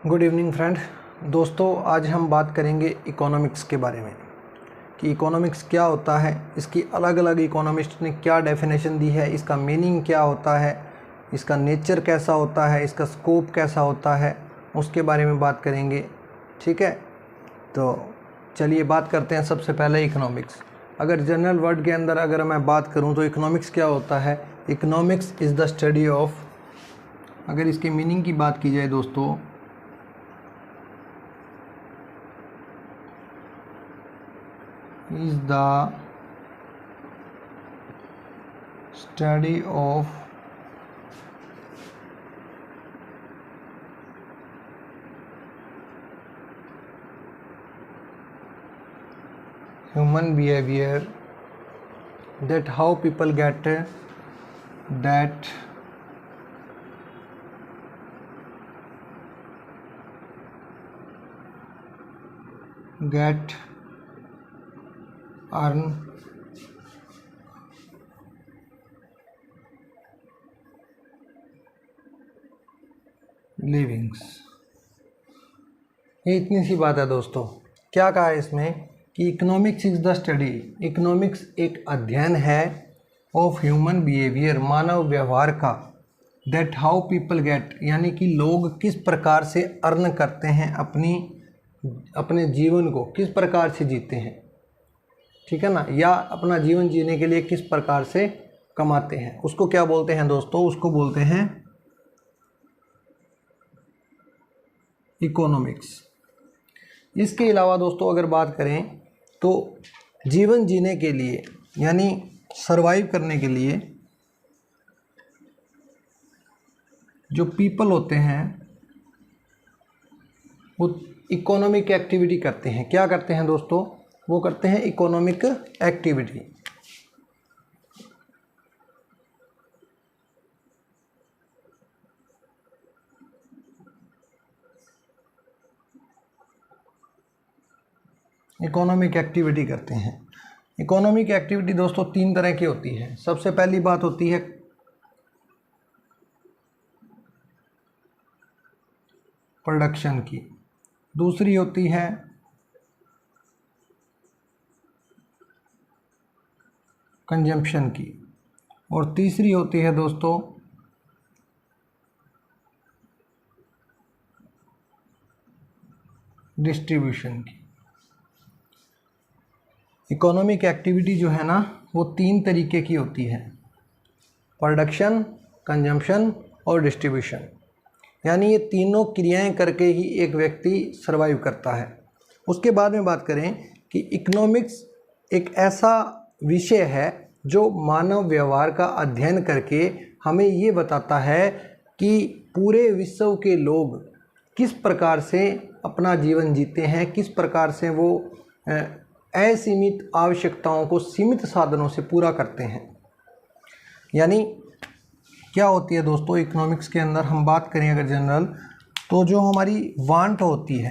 Good evening friend. दोस्तों, आज हम बात करेंगे इकोनॉमिक्स के बारे में कि इकोनॉमिक्स क्या होता है, इसकी अलग अलग इकोनॉमिस्ट ने क्या डेफिनेशन दी है, इसका मीनिंग क्या होता है, इसका नेचर कैसा होता है, इसका स्कोप कैसा होता है, उसके बारे में बात करेंगे। ठीक है, तो चलिए बात करते हैं। सबसे पहले इकोनॉमिक्स, अगर जनरल वर्ड के अंदर अगर मैं बात करूं तो इकोनॉमिक्स क्या होता है। Economics is the study of, अगर इसके मीनिंग की बात की जाए दोस्तों, is the study of human behavior, that how people get earn livings. ये इतनी सी बात है दोस्तों। क्या कहा है इसमें कि economics is the study, economics एक अध्ययन है ऑफ ह्यूमन बिहेवियर, मानव व्यवहार का, दैट हाउ पीपल गेट, यानी कि लोग किस प्रकार से अर्न करते हैं, अपने जीवन को किस प्रकार से जीते हैं, ठीक है ना, या अपना जीवन जीने के लिए किस प्रकार से कमाते हैं, उसको क्या बोलते हैं दोस्तों, उसको बोलते हैं इकोनॉमिक्स। इसके अलावा दोस्तों अगर बात करें तो जीवन जीने के लिए यानी सरवाइव करने के लिए जो पीपल होते हैं वो इकोनॉमिक एक्टिविटी करते हैं। क्या करते हैं दोस्तों, वो करते हैं इकोनॉमिक एक्टिविटी। इकोनॉमिक एक्टिविटी करते हैं। इकोनॉमिक एक्टिविटी दोस्तों तीन तरह की होती है। सबसे पहली बात होती है प्रोडक्शन की, दूसरी होती है कंजम्पशन की, और तीसरी होती है दोस्तों डिस्ट्रीब्यूशन की। इकोनॉमिक एक्टिविटी जो है ना वो तीन तरीके की होती है, प्रोडक्शन, कंजम्पशन और डिस्ट्रीब्यूशन। यानी ये तीनों क्रियाएं करके ही एक व्यक्ति सरवाइव करता है। उसके बाद में बात करें कि इकोनॉमिक्स एक ऐसा विषय है जो मानव व्यवहार का अध्ययन करके हमें ये बताता है कि पूरे विश्व के लोग किस प्रकार से अपना जीवन जीते हैं, किस प्रकार से वो असीमित आवश्यकताओं को सीमित साधनों से पूरा करते हैं। यानी क्या होती है दोस्तों इकोनॉमिक्स के अंदर, हम बात करें अगर जनरल, तो जो हमारी वांट होती है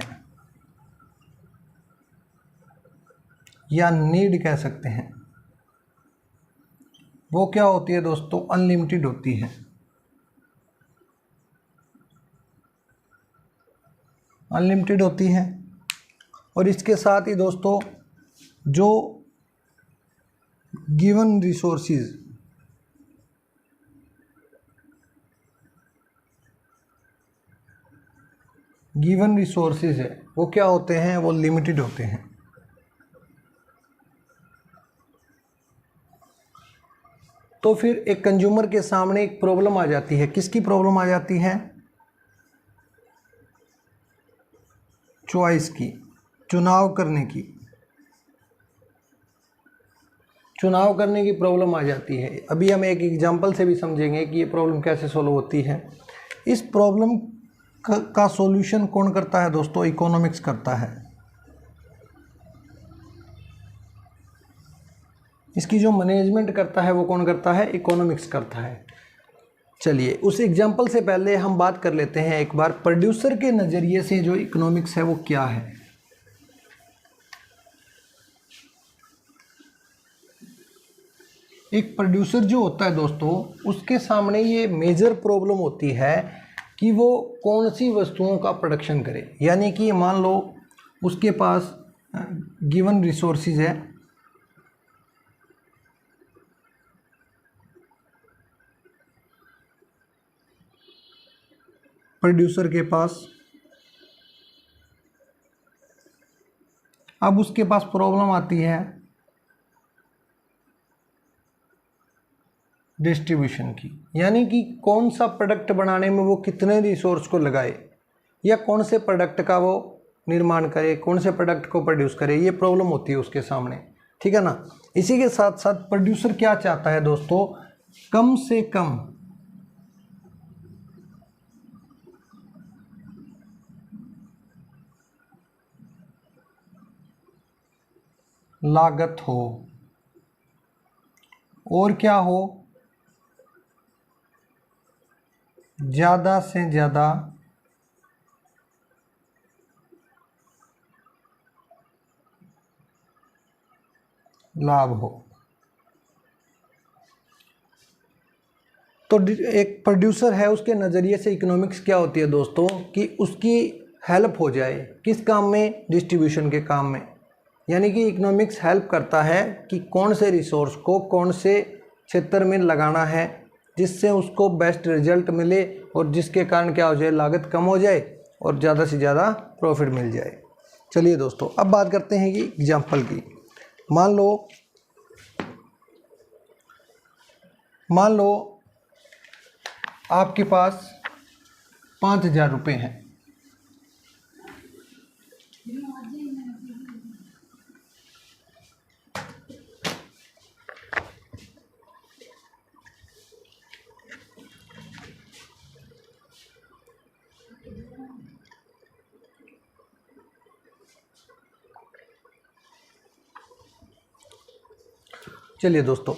या नीड कह सकते हैं, वो क्या होती है दोस्तों, अनलिमिटेड होती है। अनलिमिटेड होती है। और इसके साथ ही दोस्तों जो गिवन रिसोर्सेज, है वो क्या होते हैं, वो लिमिटेड होते हैं। तो फिर एक कंज्यूमर के सामने एक प्रॉब्लम आ जाती है। किसकी प्रॉब्लम आ जाती है, चॉइस की, चुनाव करने की प्रॉब्लम आ जाती है। अभी हम एक एग्जांपल से भी समझेंगे कि ये प्रॉब्लम कैसे सॉल्व होती है। इस प्रॉब्लम का सॉल्यूशन कौन करता है दोस्तों, इकोनॉमिक्स करता है। इसकी जो मैनेजमेंट करता है वो कौन करता है, इकोनॉमिक्स करता है। चलिए उस एग्जांपल से पहले हम बात कर लेते हैं एक बार प्रोड्यूसर के नज़रिए से जो इकोनॉमिक्स है वो क्या है। एक प्रोड्यूसर जो होता है दोस्तों, उसके सामने ये मेजर प्रॉब्लम होती है कि वो कौन सी वस्तुओं का प्रोडक्शन करे। यानी कि मान लो उसके पास गिवन रिसोर्सेज है, प्रोड्यूसर के पास, अब उसके पास प्रॉब्लम आती है डिस्ट्रीब्यूशन की। यानी कि कौन सा प्रोडक्ट बनाने में वो कितने रिसोर्स को लगाए, या कौन से प्रोडक्ट का वो निर्माण करे, कौन से प्रोडक्ट को प्रोड्यूस करे, ये प्रॉब्लम होती है उसके सामने, ठीक है ना। इसी के साथ साथ प्रोड्यूसर क्या चाहता है दोस्तों, कम से कम लागत हो और क्या हो, ज़्यादा से ज़्यादा लाभ हो। तो एक प्रोड्यूसर है, उसके नज़रिए से इकोनॉमिक्स क्या होती है दोस्तों, कि उसकी हेल्प हो जाए किस काम में, डिस्ट्रीब्यूशन के काम में। यानी कि इकोनॉमिक्स हेल्प करता है कि कौन से रिसोर्स को कौन से क्षेत्र में लगाना है जिससे उसको बेस्ट रिजल्ट मिले और जिसके कारण क्या हो जाए, लागत कम हो जाए और ज़्यादा से ज़्यादा प्रॉफिट मिल जाए। चलिए दोस्तों, अब बात करते हैं कि एग्जाम्पल की। मान लो आपके पास 5,000 रुपये हैं। चलिए दोस्तों,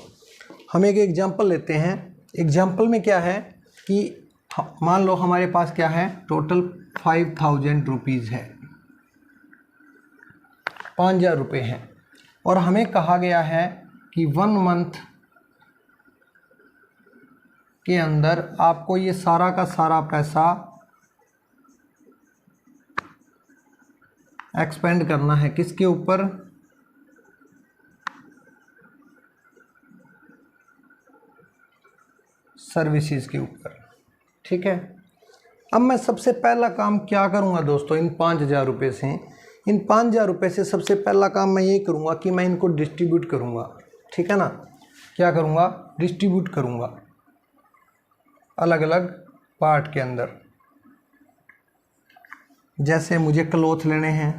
हम एक एग्जाम्पल लेते हैं। एग्जाम्पल में क्या है कि मान लो हमारे पास क्या है, टोटल 5,000 रुपीज़ है, 5,000 रुपये हैं, और हमें कहा गया है कि 1 मंथ के अंदर आपको ये सारा का सारा पैसा एक्सपेंड करना है। किसके ऊपर, सर्विसेज के ऊपर, ठीक है। अब मैं सबसे पहला काम क्या करूंगा दोस्तों, इन 5,000 रुपये से, इन 5,000 रुपये से सबसे पहला काम मैं ये करूंगा कि मैं इनको डिस्ट्रीब्यूट करूंगा, ठीक है ना। क्या करूंगा, डिस्ट्रीब्यूट करूंगा अलग अलग पार्ट के अंदर। जैसे मुझे क्लोथ लेने हैं,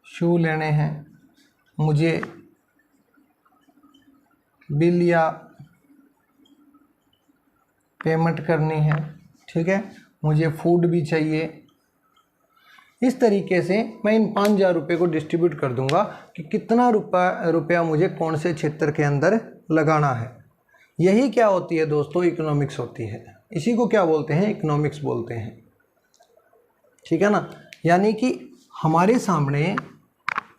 शू लेने हैं, मुझे बिल या पेमेंट करनी है, ठीक है, मुझे फूड भी चाहिए। इस तरीके से मैं इन 5,000 रुपये को डिस्ट्रीब्यूट कर दूंगा कि कितना रुपया मुझे कौन से क्षेत्र के अंदर लगाना है। यही क्या होती है दोस्तों, इकोनॉमिक्स होती है। इसी को क्या बोलते हैं, इकोनॉमिक्स बोलते हैं, ठीक है ना। यानी कि हमारे सामने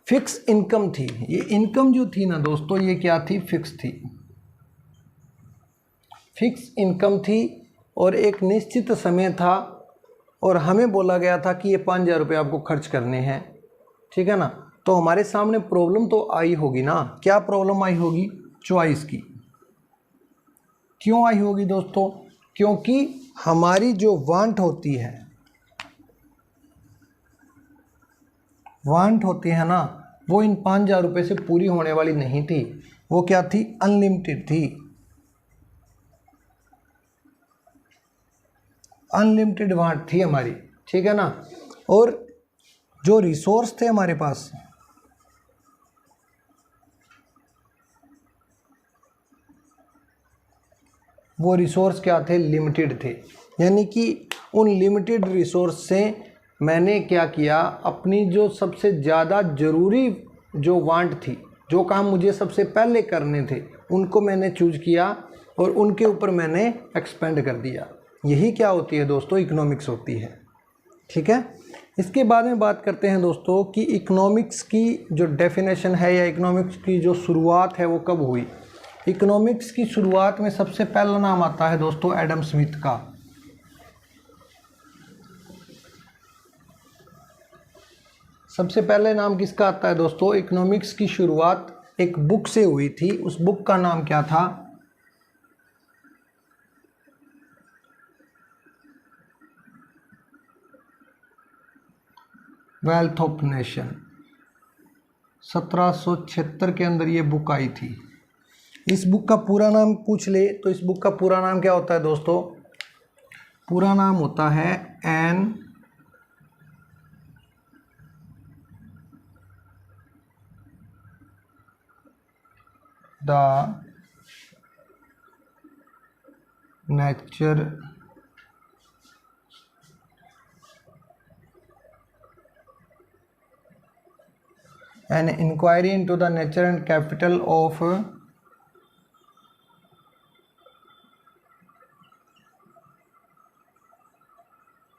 फिक्स इनकम थी। ये इनकम जो थी ना दोस्तों, ये क्या थी, फिक्स थी, फिक्स इनकम थी, और एक निश्चित समय था, और हमें बोला गया था कि ये 5,000 रुपये आपको खर्च करने हैं, ठीक है ना। तो हमारे सामने प्रॉब्लम तो आई होगी ना। क्या प्रॉब्लम आई होगी, चॉइस की। क्यों आई होगी दोस्तों, क्योंकि हमारी जो वांट होती है, वांट होती है ना, वो इन 5,000 रुपये से पूरी होने वाली नहीं थी। वो क्या थी, अनलिमिटेड थी, अनलिमिटेड वांट थी हमारी, ठीक है ना। और जो रिसोर्स थे हमारे पास, वो रिसोर्स क्या थे, लिमिटेड थे। यानी कि उन लिमिटेड रिसोर्स से मैंने क्या किया, अपनी जो सबसे ज़्यादा ज़रूरी जो वांट थी, जो काम मुझे सबसे पहले करने थे, उनको मैंने चूज किया और उनके ऊपर मैंने एक्सपेंड कर दिया। यही क्या होती है दोस्तों, इकोनॉमिक्स होती है, ठीक है। इसके बाद में बात करते हैं दोस्तों कि इकोनॉमिक्स की जो डेफिनेशन है या इकोनॉमिक्स की जो शुरुआत है वो कब हुई। इकोनॉमिक्स की शुरुआत में सबसे पहला नाम आता है दोस्तों एडम स्मिथ का। सबसे पहले नाम किसका आता है दोस्तों? इकोनॉमिक्स की शुरुआत एक बुक से हुई थी। उस बुक का नाम क्या था? Wealth of nation. 1776 के अंदर ये बुक आई थी। इस बुक का पूरा नाम पूछ ले तो इस बुक का पूरा नाम क्या होता है दोस्तों? पूरा नाम होता है an the nature an inquiry into the nature and capital of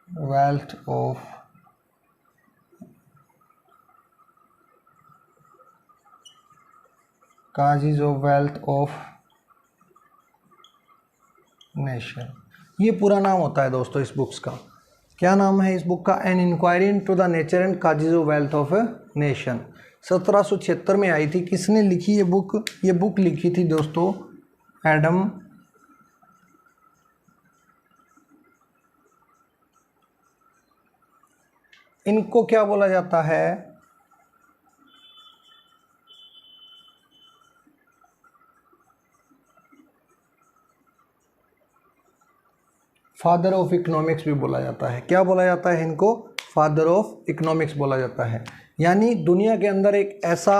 wealth of causes of wealth of nation. ये पूरा नाम होता है दोस्तों इस बुक्स का। क्या नाम है इस बुक का? An inquiry into the nature and causes of wealth of nation. 1776 में आई थी। किसने लिखी ये बुक? ये बुक लिखी थी दोस्तों एडम इनको क्या बोला जाता है? फादर ऑफ इकोनॉमिक्स भी बोला जाता है। क्या बोला जाता है इनको? फादर ऑफ इकोनॉमिक्स बोला जाता है। यानी दुनिया के अंदर एक ऐसा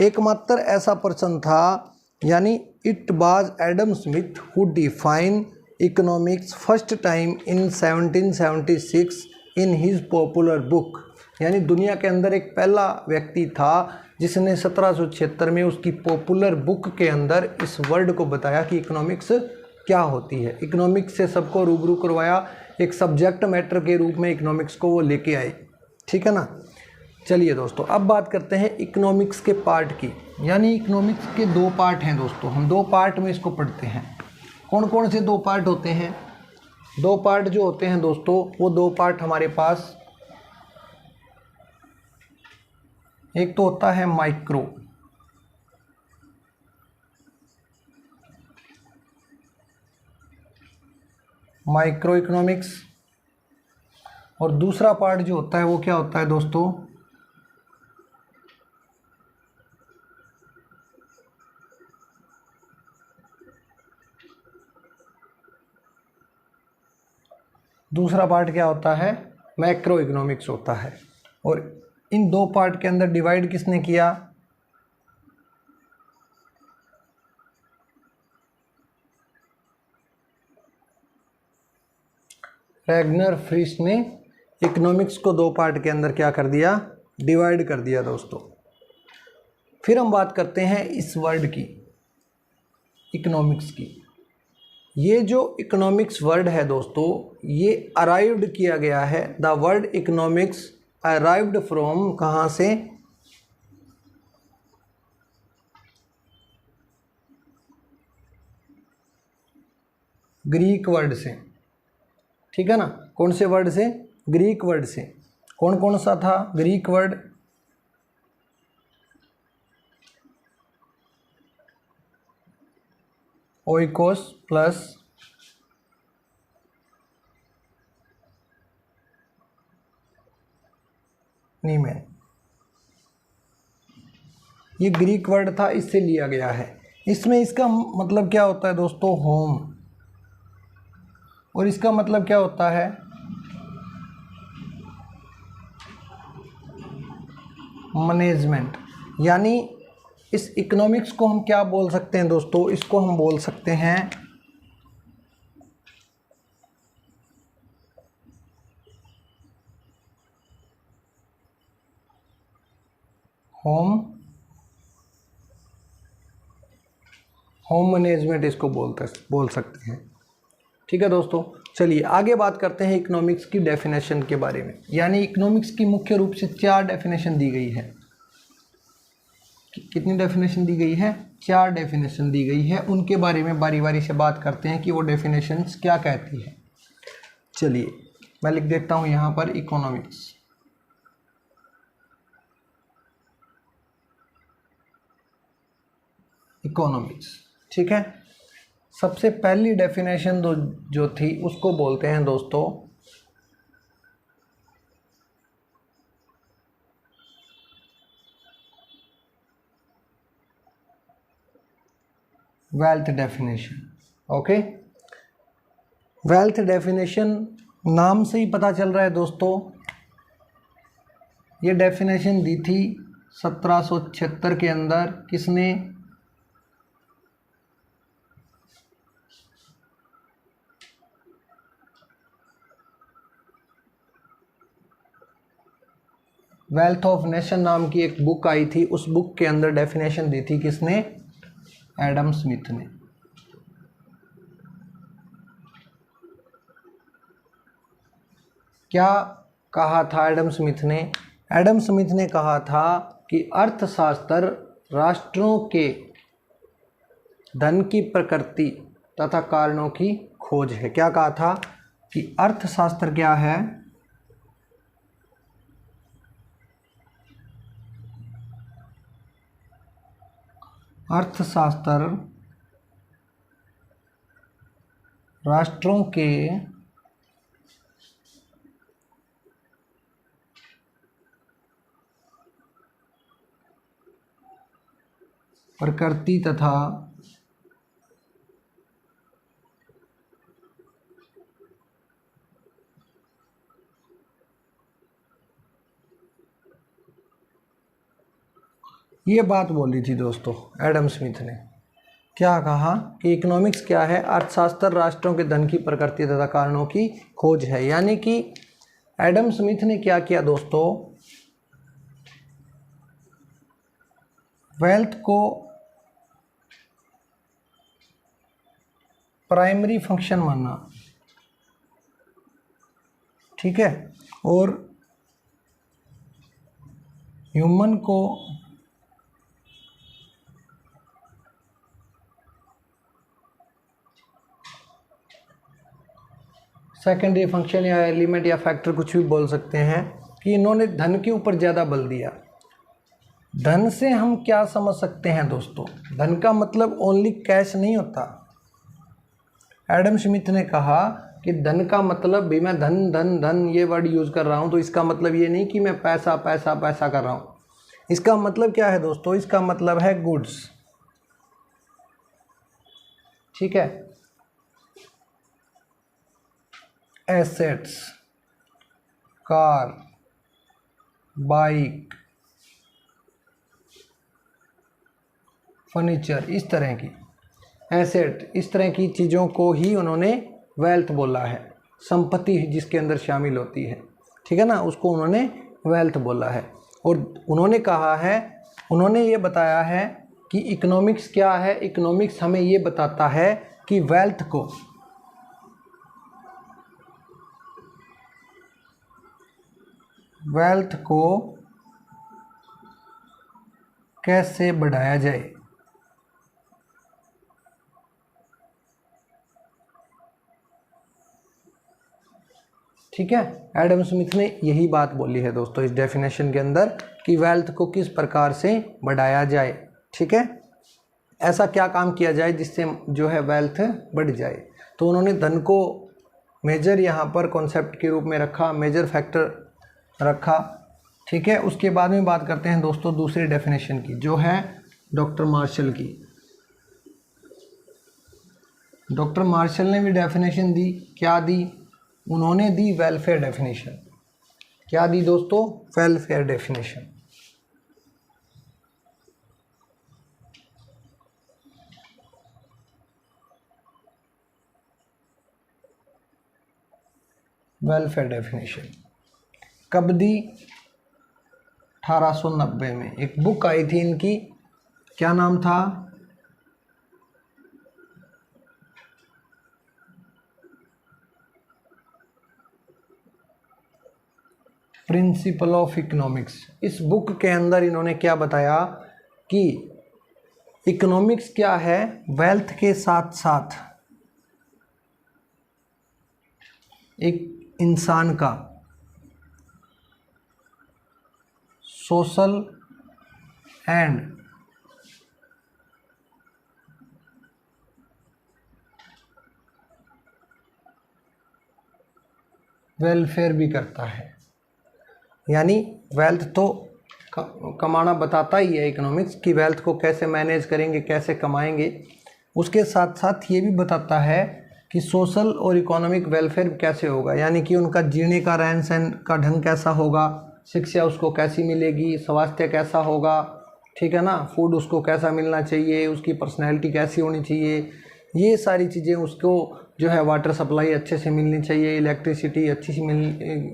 एकमात्र ऐसा पर्सन था, यानी it was Adam Smith who define economics first time in 1776 in his popular book. यानी दुनिया के अंदर एक पहला व्यक्ति था जिसने 1776 में उसकी पॉपुलर बुक के अंदर इस वर्ड को बताया कि इकोनॉमिक्स क्या होती है। इकोनॉमिक्स से सबको रूबरू करवाया, एक सब्जेक्ट मैटर के रूप में इकोनॉमिक्स को वो लेके आए। ठीक है ना। चलिए दोस्तों अब बात करते हैं इकोनॉमिक्स के पार्ट की। यानी इकोनॉमिक्स के दो पार्ट हैं दोस्तों, हम दो पार्ट में इसको पढ़ते हैं। कौन कौन से दो पार्ट होते हैं? दो पार्ट जो होते हैं दोस्तों वो दो पार्ट हमारे पास, एक तो होता है माइक्रो इकोनॉमिक्स, और दूसरा पार्ट जो होता है वो क्या होता है दोस्तों? दूसरा पार्ट क्या होता है? मैक्रो इकोनॉमिक्स होता है। और इन दो पार्ट के अंदर डिवाइड किसने किया? रैगनर फ्रिश ने इकोनॉमिक्स को दो पार्ट के अंदर क्या कर दिया? डिवाइड कर दिया दोस्तों। फिर हम बात करते हैं इस वर्ड की, इकोनॉमिक्स की। ये जो इकोनॉमिक्स वर्ड है दोस्तों ये अराइव्ड किया गया है। The word economics arrived from कहाँ से? ग्रीक वर्ड से। ठीक है ना। कौन से वर्ड से? ग्रीक वर्ड से। कौन कौन सा था ग्रीक वर्ड? Oikos plus नीमेन। ये ग्रीक वर्ड था, इससे लिया गया है। इसमें इसका मतलब क्या होता है दोस्तों? होम। और इसका मतलब क्या होता है? मैनेजमेंट। यानी इस इकोनॉमिक्स को हम क्या बोल सकते हैं दोस्तों? इसको हम बोल सकते हैं होम मैनेजमेंट, इसको बोल सकते हैं। ठीक है दोस्तों। चलिए आगे बात करते हैं इकोनॉमिक्स की डेफिनेशन के बारे में। यानी इकोनॉमिक्स की मुख्य रूप से चार डेफिनेशन दी गई है। कितनी डेफिनेशन दी गई है? 4 डेफिनेशन दी गई है। उनके बारे में बारी बारी से बात करते हैं कि वो डेफिनेशंस क्या कहती है। चलिए मैं लिख देता हूँ यहाँ पर इकोनॉमिक्स। इकोनॉमिक्स, ठीक है। सबसे पहली डेफिनेशन जो थी उसको बोलते हैं दोस्तों wealth definition. Okay, wealth definition नाम से ही पता चल रहा है दोस्तों, ये डेफिनेशन दी थी 1776 के अंदर। किसने? वेल्थ ऑफ नेशन नाम की एक बुक आई थी, उस बुक के अंदर डेफिनेशन दी थी किसने? एडम स्मिथ ने। क्या कहा था एडम स्मिथ ने? एडम स्मिथ ने कहा था कि अर्थशास्त्र राष्ट्रों के धन की प्रकृति तथा कारणों की खोज है। क्या कहा था? कि अर्थशास्त्र क्या है? अर्थशास्त्र राष्ट्रों के प्रकृति तथा ये बात बोली थी दोस्तों एडम स्मिथ ने। क्या कहा? कि इकोनॉमिक्स क्या है? अर्थशास्त्र राष्ट्रों के धन की प्रकृति तथा कारणों की खोज है। यानी कि एडम स्मिथ ने क्या किया दोस्तों? वेल्थ को प्राइमरी फंक्शन माना, ठीक है, और ह्यूमन को सेकेंडरी फंक्शन या एलिमेंट या फैक्टर कुछ भी बोल सकते हैं, कि इन्होंने धन के ऊपर ज़्यादा बल दिया। धन से हम क्या समझ सकते हैं दोस्तों? धन का मतलब ओनली कैश नहीं होता। एडम स्मिथ ने कहा कि धन का मतलब भी, मैं धन धन धन ये वर्ड यूज़ कर रहा हूँ तो इसका मतलब ये नहीं कि मैं पैसा पैसा पैसा कर रहा हूँ। इसका मतलब क्या है दोस्तों? इसका मतलब है गुड्स, ठीक है, एसेट्स, कार, बाइक, फर्नीचर, इस तरह की एसेट, इस तरह की चीज़ों को ही उन्होंने वेल्थ बोला है। संपत्ति जिसके अंदर शामिल होती है, ठीक है ना, उसको उन्होंने वेल्थ बोला है। और उन्होंने कहा है, उन्होंने ये बताया है कि इकोनॉमिक्स क्या है? इकोनॉमिक्स हमें ये बताता है कि वेल्थ को कैसे बढ़ाया जाए। ठीक है, एडम स्मिथ ने यही बात बोली है दोस्तों इस डेफिनेशन के अंदर, कि वेल्थ को किस प्रकार से बढ़ाया जाए। ठीक है, ऐसा क्या काम किया जाए जिससे जो है वेल्थ बढ़ जाए। तो उन्होंने धन को मेजर यहाँ पर कॉन्सेप्ट के रूप में रखा, मेजर फैक्टर रखा। ठीक है, उसके बाद में बात करते हैं दोस्तों दूसरी डेफिनेशन की, जो है डॉक्टर मार्शल की। डॉक्टर मार्शल ने भी डेफिनेशन दी। क्या दी? उन्होंने दी वेलफेयर डेफिनेशन। क्या दी दोस्तों? Welfare definition. वेलफेयर डेफिनेशन कब दी? 1890 में एक बुक आई थी इनकी, क्या नाम था? Principle of economics. इस बुक के अंदर इन्होंने क्या बताया कि इकोनॉमिक्स क्या है, वेल्थ के साथ साथ एक इंसान का सोशल एंड वेलफेयर भी करता है। यानी वेल्थ तो कमाना बताता ही है इकोनॉमिक्स, कि वेल्थ को कैसे मैनेज करेंगे, कैसे कमाएंगे। उसके साथ साथ ये भी बताता है कि सोशल और इकोनॉमिक वेलफेयर कैसे होगा, यानी कि उनका जीने का, रहन सहन का ढंग कैसा होगा, शिक्षा उसको कैसी मिलेगी, स्वास्थ्य कैसा होगा, ठीक है ना, फूड उसको कैसा मिलना चाहिए, उसकी पर्सनैलिटी कैसी होनी चाहिए, ये सारी चीज़ें उसको जो है, वाटर सप्लाई अच्छे से मिलनी चाहिए, इलेक्ट्रिसिटी अच्छी सी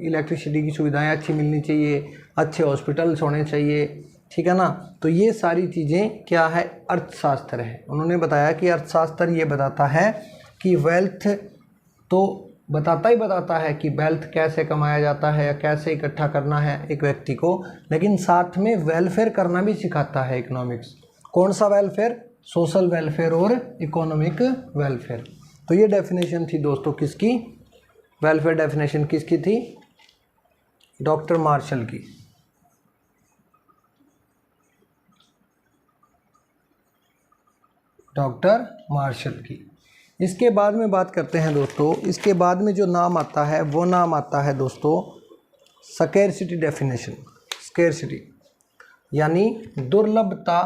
इलेक्ट्रिसिटी की सुविधाएं अच्छी मिलनी चाहिए, अच्छे हॉस्पिटल्स होने चाहिए, ठीक है ना। तो ये सारी चीज़ें क्या है, अर्थशास्त्र है। उन्होंने बताया कि अर्थशास्त्र ये बताता है कि वेल्थ तो बताता ही बताता है कि वेल्थ कैसे कमाया जाता है या कैसे इकट्ठा करना है एक व्यक्ति को, लेकिन साथ में वेलफेयर करना भी सिखाता है इकोनॉमिक्स। कौन सा वेलफेयर? सोशल वेलफेयर और इकोनॉमिक वेलफेयर। तो ये डेफिनेशन थी दोस्तों किसकी, वेलफेयर डेफिनेशन किसकी थी? डॉक्टर मार्शल की। डॉक्टर मार्शल की। इसके बाद में बात करते हैं दोस्तों, इसके बाद में जो नाम आता है वो नाम आता है दोस्तों स्कैरसिटी डेफिनेशन। स्कैरसिटी यानी दुर्लभता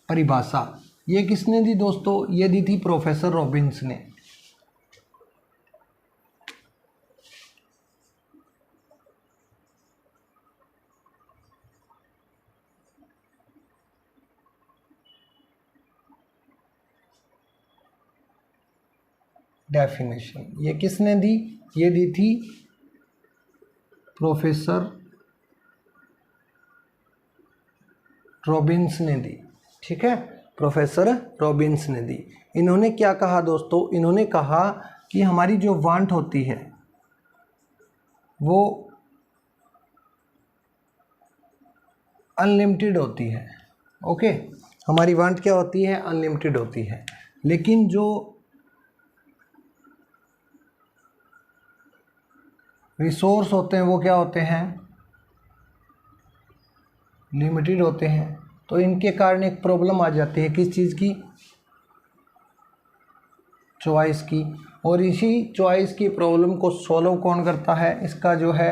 परिभाषा। ये किसने दी दोस्तों? ये दी थी प्रोफेसर रॉबिन्स ने। डेफिनेशन ये किसने दी? ये दी थी प्रोफेसर रॉबिन्स ने दी, ठीक है, प्रोफेसर रॉबिन्स ने दी। इन्होंने क्या कहा दोस्तों? इन्होंने कहा कि हमारी जो वांट होती है वो अनलिमिटेड होती है। ओके, हमारी वांट क्या होती है? अनलिमिटेड होती है, लेकिन जो रिसोर्स होते हैं वो क्या होते हैं? लिमिटेड होते हैं। तो इनके कारण एक प्रॉब्लम आ जाती है, किस चीज़ की? चॉइस की। और इसी चॉइस की प्रॉब्लम को सॉल्व कौन करता है? इसका जो है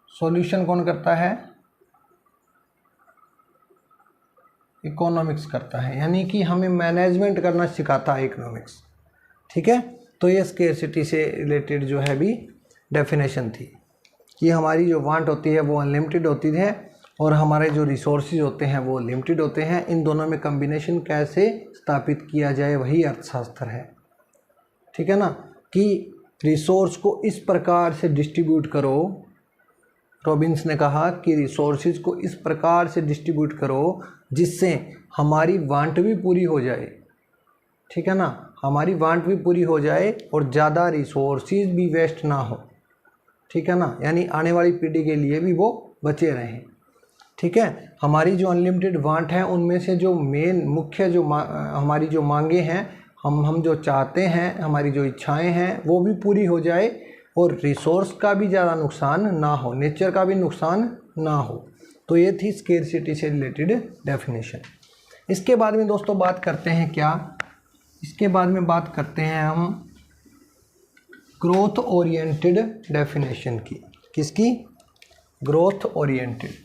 सॉल्यूशन कौन करता है? इकोनॉमिक्स करता है। यानी कि हमें मैनेजमेंट करना सिखाता है इकोनॉमिक्स, ठीक है। तो ये स्केर्सिटी से रिलेटेड जो है भी डेफिनेशन थी कि हमारी जो वांट होती है वो अनलिमिटेड होती है और हमारे जो रिसोर्सेज होते हैं वो लिमिटेड होते हैं। इन दोनों में कम्बिनेशन कैसे स्थापित किया जाए वही अर्थशास्त्र है, ठीक है ना। कि रिसोर्स को इस प्रकार से डिस्ट्रीब्यूट करो, रॉबिन्स ने कहा कि रिसोर्सेज को इस प्रकार से डिस्ट्रीब्यूट करो जिससे हमारी वांट भी पूरी हो जाए, ठीक है ना, हमारी वांट भी पूरी हो जाए और ज़्यादा रिसोर्सेज भी वेस्ट ना हो, ठीक है ना, यानी आने वाली पीढ़ी के लिए भी वो बचे रहें, ठीक है। हमारी जो अनलिमिटेड वांट है उनमें से जो मेन मुख्य जो हमारी जो मांगे हैं, हम जो चाहते हैं, हमारी जो इच्छाएं हैं वो भी पूरी हो जाए और रिसोर्स का भी ज़्यादा नुकसान ना हो, नेचर का भी नुकसान ना हो। तो ये थी स्केर्सिटी से रिलेटेड डेफिनेशन। इसके बाद में दोस्तों बात करते हैं क्या? इसके बाद में बात करते हैं हम ग्रोथ ओरिएंटेड डेफिनेशन की। किसकी? Growth oriented.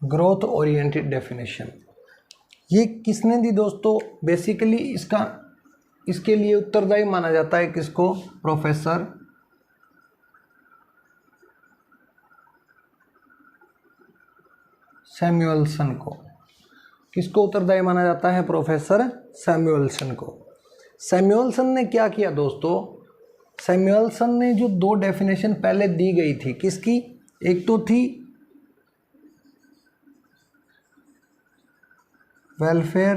Growth oriented definition ये किसने दी दोस्तों? बेसिकली इसके लिए उत्तरदायी माना जाता है किसको? प्रोफेसर सैमुअल्सन को। किसको उत्तरदायी माना जाता है? प्रोफेसर सैमुअल्सन को। सैमुअलसन ने क्या किया दोस्तों, सैमुअलसन ने जो दो डेफिनेशन पहले दी गई थी किसकी, एक तो थी वेलफेयर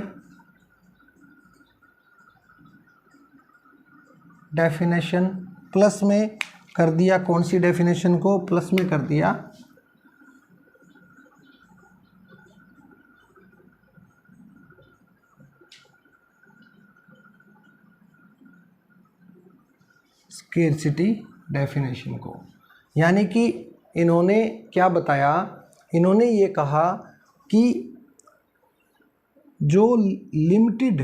डेफिनेशन, प्लस में कर दिया कौन सी डेफिनेशन को, प्लस में कर दिया स्केर्सिटी डेफिनेशन को। यानी कि इन्होंने क्या बताया, इन्होंने ये कहा कि जो लिमिटेड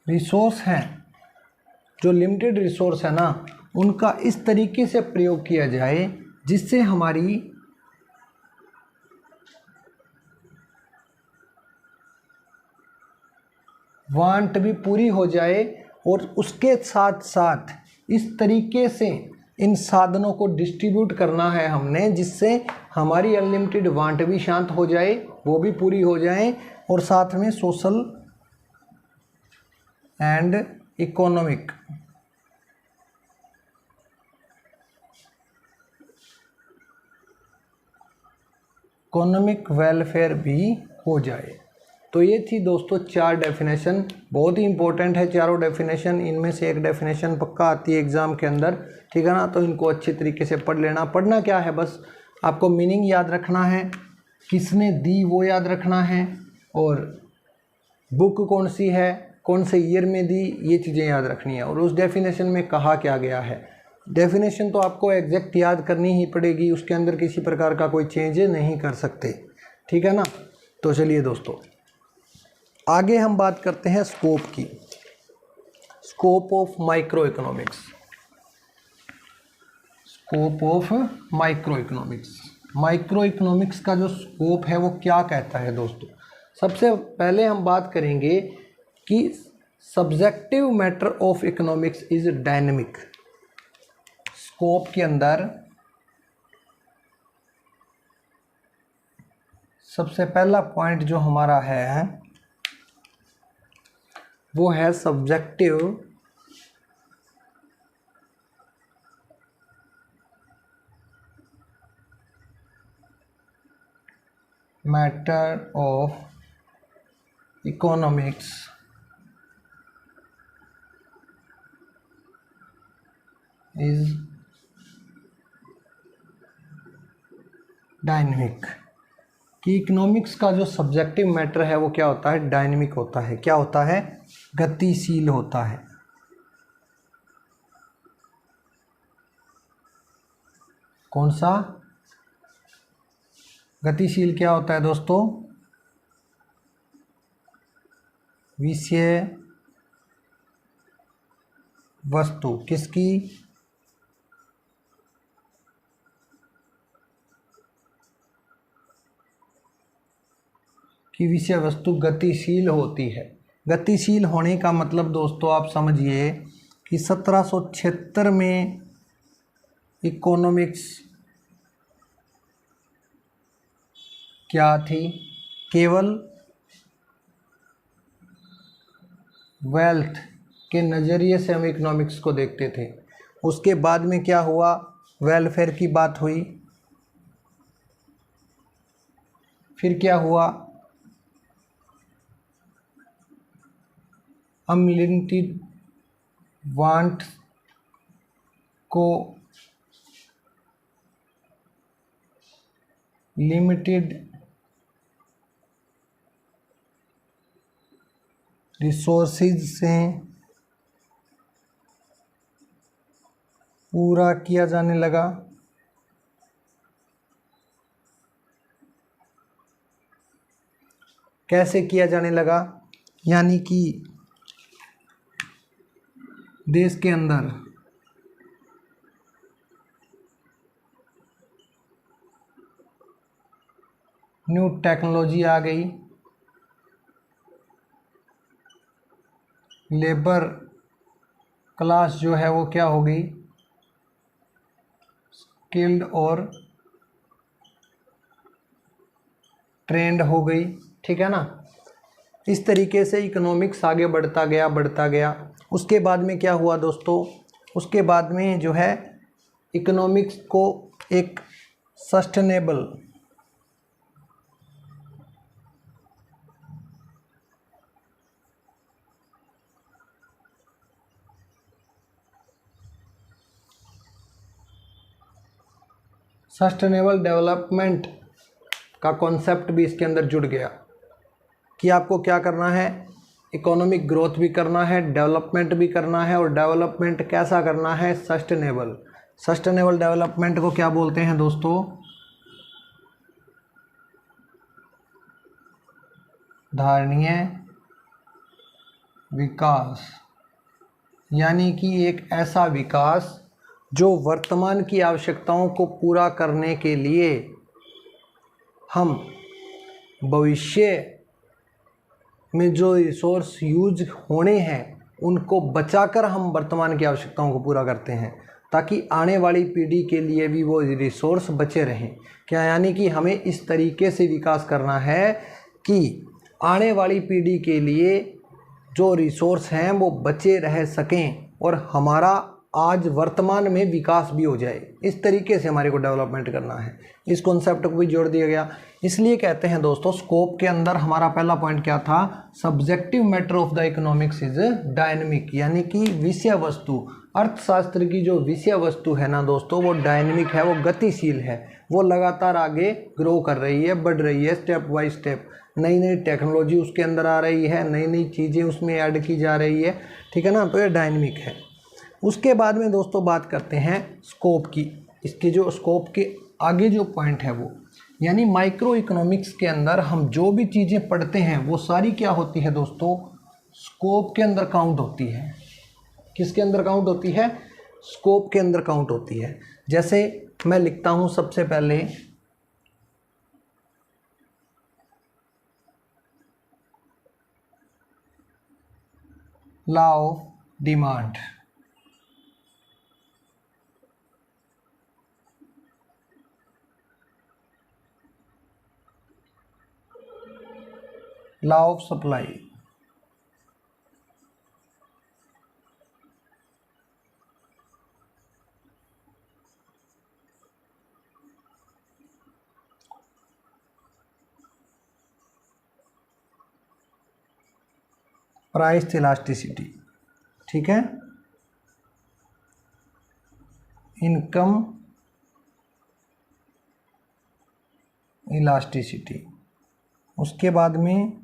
रिसोर्स हैं, जो लिमिटेड रिसोर्स है ना, उनका इस तरीके से प्रयोग किया जाए जिससे हमारी वांट भी पूरी हो जाए, और उसके साथ साथ इस तरीके से इन साधनों को डिस्ट्रीब्यूट करना है हमने जिससे हमारी अनलिमिटेड वांट भी शांत हो जाए, वो भी पूरी हो जाए, और साथ में सोशल एंड इकोनॉमिक वेलफेयर भी हो जाए। तो ये थी दोस्तों 4 डेफिनेशन, बहुत ही इंपॉर्टेंट है चारों डेफिनेशन। इनमें से एक डेफिनेशन पक्का आती है एग्ज़ाम के अंदर, ठीक है ना। तो इनको अच्छे तरीके से पढ़ लेना। पढ़ना क्या है, बस आपको मीनिंग याद रखना है, किसने दी वो याद रखना है, और बुक कौन सी है, कौन से ईयर में दी, ये चीज़ें याद रखनी है, और उस डेफिनेशन में कहा क्या गया है। डेफिनेशन तो आपको एग्जैक्ट याद करनी ही पड़ेगी, उसके अंदर किसी प्रकार का कोई चेंज नहीं कर सकते, ठीक है ना। तो चलिए दोस्तों आगे हम बात करते हैं स्कोप की, scope of micro economics. Scope of micro economics, micro economics का जो स्कोप है वो क्या कहता है दोस्तों। सबसे पहले हम बात करेंगे कि subjective matter of economics is dynamic. Scope के अंदर सबसे पहला पॉइंट जो हमारा है वो है subjective matter of economics is dynamic. कि इकोनॉमिक्स का जो सब्जेक्टिव मैटर है वो क्या होता है, डायनेमिक होता है। क्या होता है, गतिशील होता है। कौन सा, गतिशील क्या होता है दोस्तों, विषय वस्तु किसकी, कि विषय वस्तु गतिशील होती है। गतिशील होने का मतलब दोस्तों आप समझिए कि 1776 में इकोनॉमिक्स क्या थी, केवल वेल्थ के नज़रिए से हम इकोनॉमिक्स को देखते थे। उसके बाद में क्या हुआ, वेलफेयर की बात हुई, फिर क्या हुआ, अनलिमिटेड वांट को लिमिटेड रिसोर्सेज से पूरा किया जाने लगा। कैसे किया जाने लगा, यानी कि देश के अंदर न्यू टेक्नोलॉजी आ गई, लेबर क्लास जो है वो क्या हो गई, स्किल्ड और ट्रेंड हो गई, ठीक है ना। इस तरीके से इकोनॉमिक्स आगे बढ़ता गया। उसके बाद में क्या हुआ दोस्तों, उसके बाद में जो है इकोनॉमिक्स को एक सस्टेनेबल डेवलपमेंट का कॉन्सेप्ट भी इसके अंदर जुड़ गया कि आपको क्या करना है, इकोनॉमिक ग्रोथ भी करना है, डेवलपमेंट भी करना है, और डेवलपमेंट कैसा करना है, सस्टेनेबल डेवलपमेंट को क्या बोलते हैं दोस्तों, धारणीय विकास। यानी कि एक ऐसा विकास जो वर्तमान की आवश्यकताओं को पूरा करने के लिए हम भविष्य में जो रिसोर्स यूज होने हैं उनको बचाकर हम वर्तमान की आवश्यकताओं को पूरा करते हैं, ताकि आने वाली पीढ़ी के लिए भी वो रिसोर्स बचे रहें। क्या, यानी कि हमें इस तरीके से विकास करना है कि आने वाली पीढ़ी के लिए जो रिसोर्स हैं वो बचे रह सकें और हमारा आज वर्तमान में विकास भी हो जाए। इस तरीके से हमारे को डेवलपमेंट करना है। इस कॉन्सेप्ट को भी जोड़ दिया गया। इसलिए कहते हैं दोस्तों, स्कोप के अंदर हमारा पहला पॉइंट क्या था, subjective matter of the economics is dynamic. यानी कि विषय वस्तु, अर्थशास्त्र की जो विषय वस्तु है ना दोस्तों, वो डायनेमिक है, वो गतिशील है, वो लगातार आगे ग्रो कर रही है, बढ़ रही है, स्टेप बाय स्टेप। नई नई टेक्नोलॉजी उसके अंदर आ रही है, नई नई चीज़ें उसमें ऐड की जा रही है, ठीक है ना। तो ये डायनेमिक है। उसके बाद में दोस्तों बात करते हैं स्कोप की। इसके जो स्कोप के आगे जो पॉइंट है वो, यानी माइक्रो इकोनॉमिक्स के अंदर हम जो भी चीज़ें पढ़ते हैं वो सारी क्या होती है दोस्तों, स्कोप के अंदर काउंट होती है। किसके अंदर काउंट होती है, स्कोप के अंदर काउंट होती है। जैसे मैं लिखता हूँ सबसे पहले law of demand. Law of supply, price elasticity, ठीक है, इनकम इलास्टिसिटी। उसके बाद में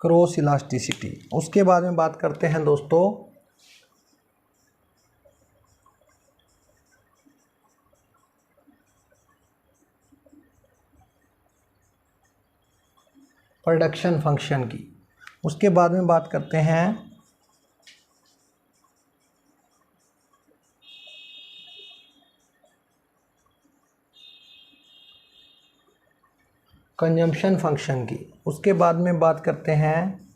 क्रॉस इलास्टिसिटी। उसके बाद में बात करते हैं दोस्तों प्रोडक्शन फंक्शन की। उसके बाद में बात करते हैं कंजम्पशन फंक्शन की। उसके बाद में बात करते हैं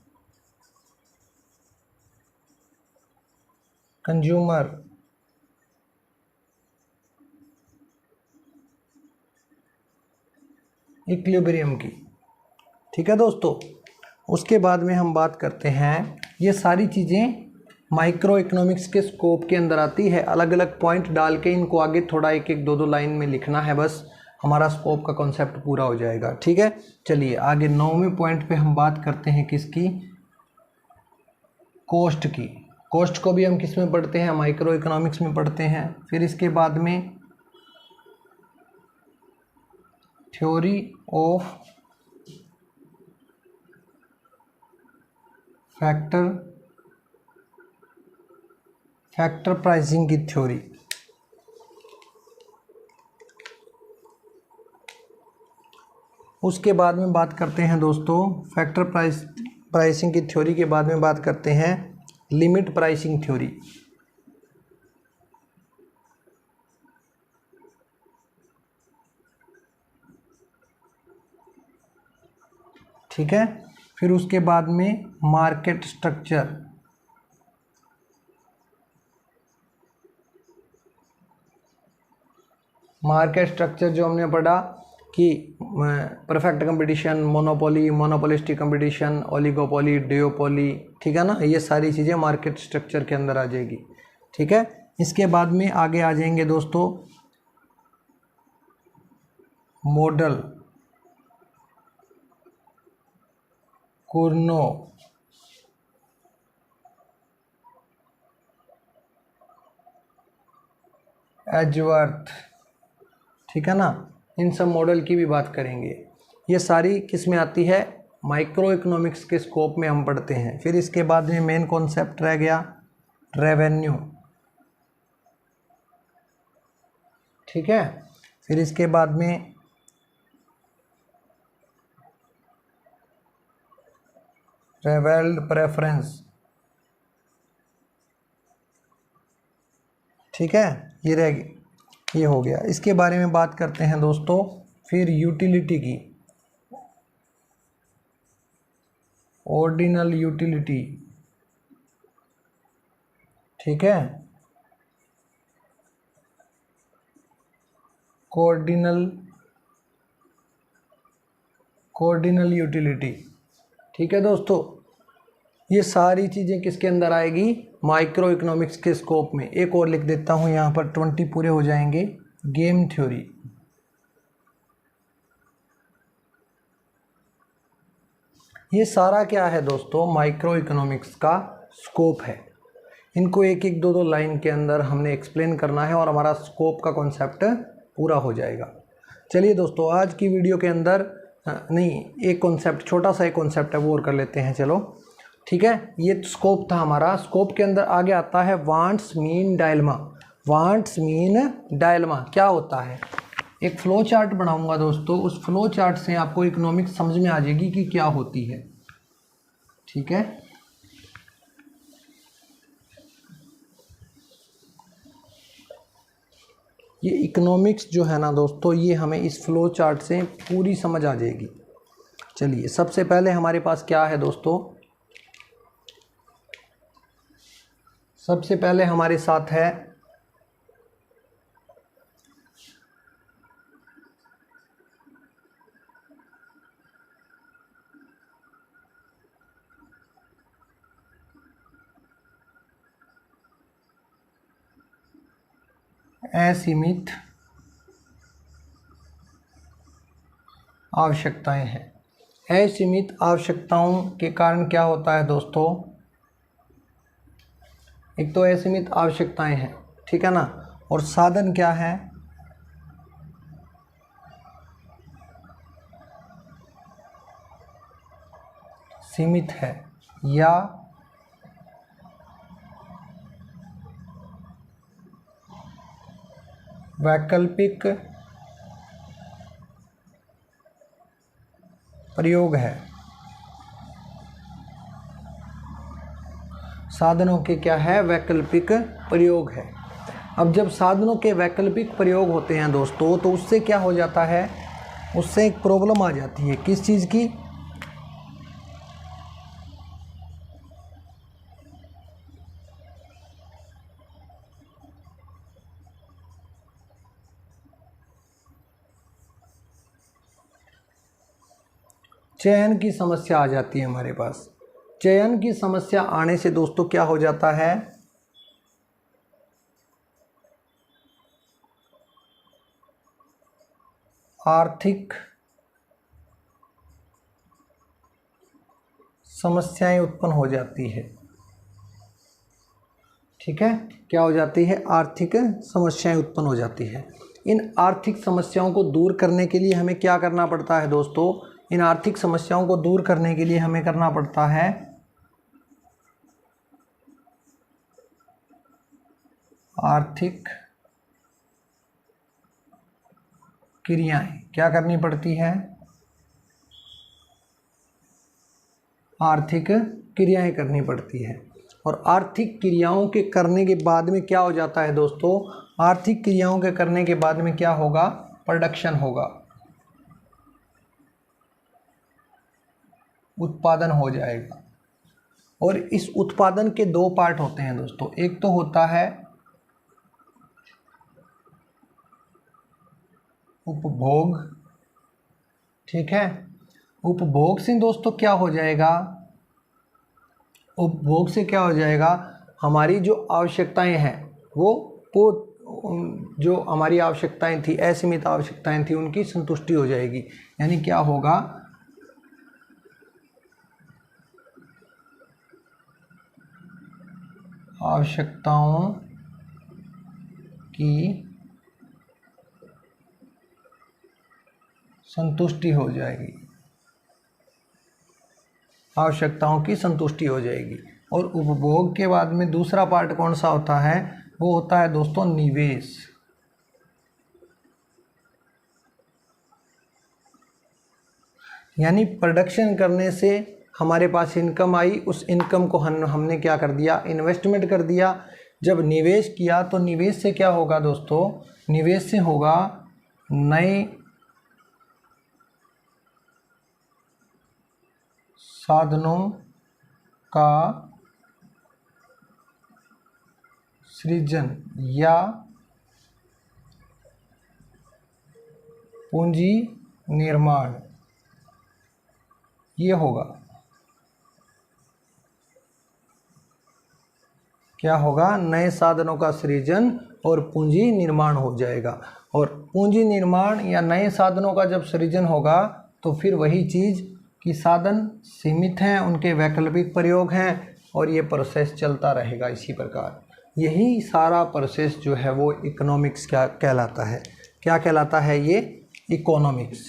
कंज्यूमर इक्विलिब्रियम की, ठीक है दोस्तों। उसके बाद में हम बात करते हैं, ये सारी चीज़ें माइक्रो इकोनॉमिक्स के स्कोप के अंदर आती है। अलग अलग पॉइंट डाल के इनको आगे थोड़ा एक एक दो दो लाइन में लिखना है, बस हमारा स्कोप का कॉन्सेप्ट पूरा हो जाएगा, ठीक है। चलिए आगे 9वें पॉइंट पे हम बात करते हैं किसकी, कॉस्ट की। कॉस्ट को भी हम किस में पढ़ते हैं, माइक्रो इकोनॉमिक्स में पढ़ते हैं। फिर इसके बाद में थ्योरी ऑफ फैक्टर प्राइसिंग की थ्योरी। उसके बाद में बात करते हैं दोस्तों फैक्टर प्राइसिंग की थ्योरी के बाद में बात करते हैं लिमिट प्राइसिंग थ्योरी, ठीक है। फिर उसके बाद में मार्केट स्ट्रक्चर, मार्केट स्ट्रक्चर जो हमने पढ़ा कि perfect competition, monopoly, monopolistic competition, oligopoly, डिओपोली, ठीक है ना, ये सारी चीज़ें मार्केट स्ट्रक्चर के अंदर आ जाएगी। ठीक है, इसके बाद में आगे आ जाएंगे दोस्तों मॉडल कुर्नो, एजवर्थ, ठीक है ना, इन सब मॉडल की भी बात करेंगे। ये सारी किस में आती है, माइक्रो इकोनॉमिक्स के स्कोप में हम पढ़ते हैं। फिर इसके बाद में मेन कॉन्सेप्ट रह गया रेवेन्यू, ठीक है। फिर इसके बाद में रेवेल्ड प्रेफरेंस, ठीक है, ये हो गया। इसके बारे में बात करते हैं दोस्तों। फिर यूटिलिटी की, ऑर्डिनल यूटिलिटी, ठीक है, कोऑर्डिनल यूटिलिटी, ठीक है दोस्तों। ये सारी चीज़ें किसके अंदर आएगी, माइक्रो इकोनॉमिक्स के स्कोप में। एक और लिख देता हूँ यहाँ पर, 20 पूरे हो जाएंगे। गेम थ्योरी, ये सारा क्या है दोस्तों, माइक्रो इकोनॉमिक्स का स्कोप है। इनको एक एक दो लाइन के अंदर हमने एक्सप्लेन करना है और हमारा स्कोप का कॉन्सेप्ट पूरा हो जाएगा। चलिए दोस्तों, आज की वीडियो के अंदर एक कॉन्सेप्ट, छोटा सा एक कॉन्सेप्ट है वो और कर लेते हैं, चलो ठीक है। ये स्कोप था हमारा। स्कोप के अंदर आगे आता है wants mean dilemma. Wants mean dilemma क्या होता है, एक फ्लो चार्ट बनाऊंगा दोस्तों, उस फ्लो चार्ट से आपको इकोनॉमिक्स समझ में आ जाएगी कि क्या होती है, ठीक है। ये इकोनॉमिक्स जो है ना दोस्तों, ये हमें इस फ्लो चार्ट से पूरी समझ आ जाएगी। चलिए, सबसे पहले हमारे पास क्या है दोस्तों, सबसे पहले हमारे साथ है असीमित आवश्यकताएं हैं। असीमित आवश्यकताओं के कारण क्या होता है दोस्तों, एक तो असीमित आवश्यकताएं हैं, ठीक है ना, और साधन क्या है, सीमित है या वैकल्पिक प्रयोग है। साधनों के क्या है, वैकल्पिक प्रयोग है। अब जब साधनों के वैकल्पिक प्रयोग होते हैं दोस्तों, तो उससे क्या हो जाता है, उससे एक प्रॉब्लम आ जाती है, किस चीज़ की, चयन की समस्या आ जाती है हमारे पास। चयन की समस्या आने से दोस्तों क्या हो जाता है, आर्थिक समस्याएं उत्पन्न हो जाती है, ठीक है। क्या हो जाती है, आर्थिक समस्याएं उत्पन्न हो जाती है। इन आर्थिक समस्याओं को दूर करने के लिए हमें क्या करना पड़ता है दोस्तों, इन आर्थिक समस्याओं को दूर करने के लिए हमें करना पड़ता है आर्थिक क्रियाएं। क्या करनी पड़ती है, आर्थिक क्रियाएं करनी पड़ती है। और आर्थिक क्रियाओं के करने के बाद में क्या हो जाता है दोस्तों, आर्थिक क्रियाओं के करने के बाद में क्या होगा, प्रोडक्शन होगा, उत्पादन हो जाएगा। और इस उत्पादन के दो पार्ट होते हैं दोस्तों, एक तो होता है उपभोग, ठीक है। उपभोग से दोस्तों क्या हो जाएगा, उपभोग से क्या हो जाएगा, हमारी जो आवश्यकताएं हैं वो जो हमारी आवश्यकताएं थी, असीमित आवश्यकताएं थी, उनकी संतुष्टि हो जाएगी। यानी क्या होगा, आवश्यकताओं की संतुष्टि हो जाएगी, आवश्यकताओं की संतुष्टि हो जाएगी। और उपभोग के बाद में दूसरा पार्ट कौन सा होता है, वो होता है दोस्तों निवेश। यानी प्रोडक्शन करने से हमारे पास इनकम आई, उस इनकम को हमने क्या कर दिया, इन्वेस्टमेंट कर दिया। जब निवेश किया तो निवेश से क्या होगा दोस्तों, निवेश से होगा नए साधनों का सृजन या पूंजी निर्माण, ये होगा। क्या होगा, नए साधनों का सृजन और पूंजी निर्माण हो जाएगा। और पूंजी निर्माण या नए साधनों का जब सृजन होगा तो फिर वही चीज़ कि साधन सीमित हैं, उनके वैकल्पिक प्रयोग हैं, और ये प्रोसेस चलता रहेगा इसी प्रकार। यही सारा प्रोसेस जो है वो इकोनॉमिक्स क्या कहलाता है, क्या कहलाता है, ये इकोनॉमिक्स।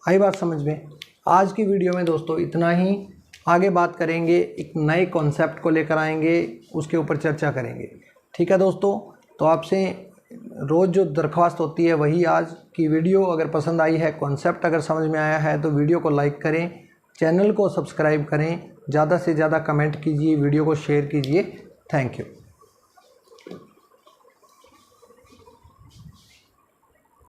आई बात समझ में। आज की वीडियो में दोस्तों इतना ही। आगे बात करेंगे, एक नए कॉन्सेप्ट को लेकर आएंगे, उसके ऊपर चर्चा करेंगे। ठीक है दोस्तों, तो आपसे रोज़ जो दरख्वास्त होती है वही आज की वीडियो। अगर पसंद आई है, कॉन्सेप्ट अगर समझ में आया है तो वीडियो को लाइक करें, चैनल को सब्सक्राइब करें, ज़्यादा से ज़्यादा कमेंट कीजिए, वीडियो को शेयर कीजिए। Thank you.